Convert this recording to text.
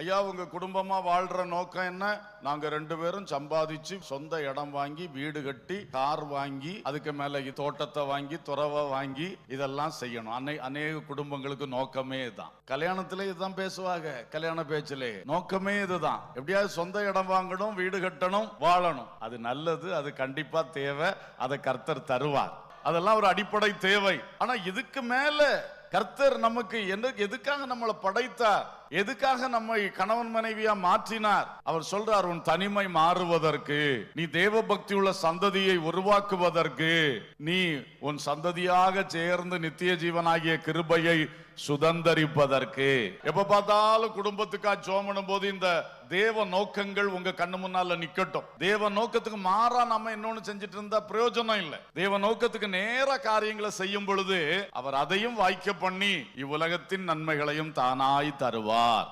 ஐயா, உங்க குடும்பமா வாழ்ற நோக்கம் என்ன? நாங்க 2 பேரும் சம்பாதிச்சு சொந்த இடம் வாங்கி வீடு கட்டி கார் வாங்கி அதுக்கு மேல தோட்டத்தை வாங்கி துறவை வாங்கி இதெல்லாம் செய்யணும். அநேக குடும்பங்களுக்கு நோக்கமே இதுதான். கல்யாணத்துல இதுதான் பேசுவாங்க. கல்யாண பேச்சிலே நோக்கமே இதுதான். எப்படியாவது சொந்த இடம் வாங்கணும், வீடு கட்டணும், வாழணும். அது நல்லது, அது கண்டிப்பா தேவை. அதை கர்த்தர் தருவார். அதெல்லாம் ஒரு அடிப்படை தேவை. ஆனா இதுக்கு மேல கர்த்தர் நமக்கு எதுக்காக நம்மளை படைத்தார், எதுக்காக நம்மை கணவன் மனைவியா மாற்றினார்? அவர் சொல்றார், உன் தனிமை மாறுவதற்கு, நீ தேவ பக்தி உள்ள சந்ததியை உருவாக்குவதற்கு, நீ உன் சந்ததியாக சேர்ந்து நித்திய ஜீவனாகிய கிருபையை சுதந்தரிப்பதற்கு. எப்ப பார்த்தாலும் குடும்பத்துக்கா ஜோமனும் போது இந்த தேவ நோக்கங்கள் உங்க கண்ணு முன்னால நிக்கட்டும். தேவ நோக்கத்துக்கு மாறா நம்ம இன்னொன்னு செஞ்சிட்டு இருந்தா பிரயோஜனம் இல்லை. தேவ நோக்கத்துக்கு நேர காரியங்களை செய்யும் பொழுது அவர் அதையும் வாய்க்க பண்ணி இவ்வுலகத்தின் நன்மைகளையும் தானாய் தருவார்.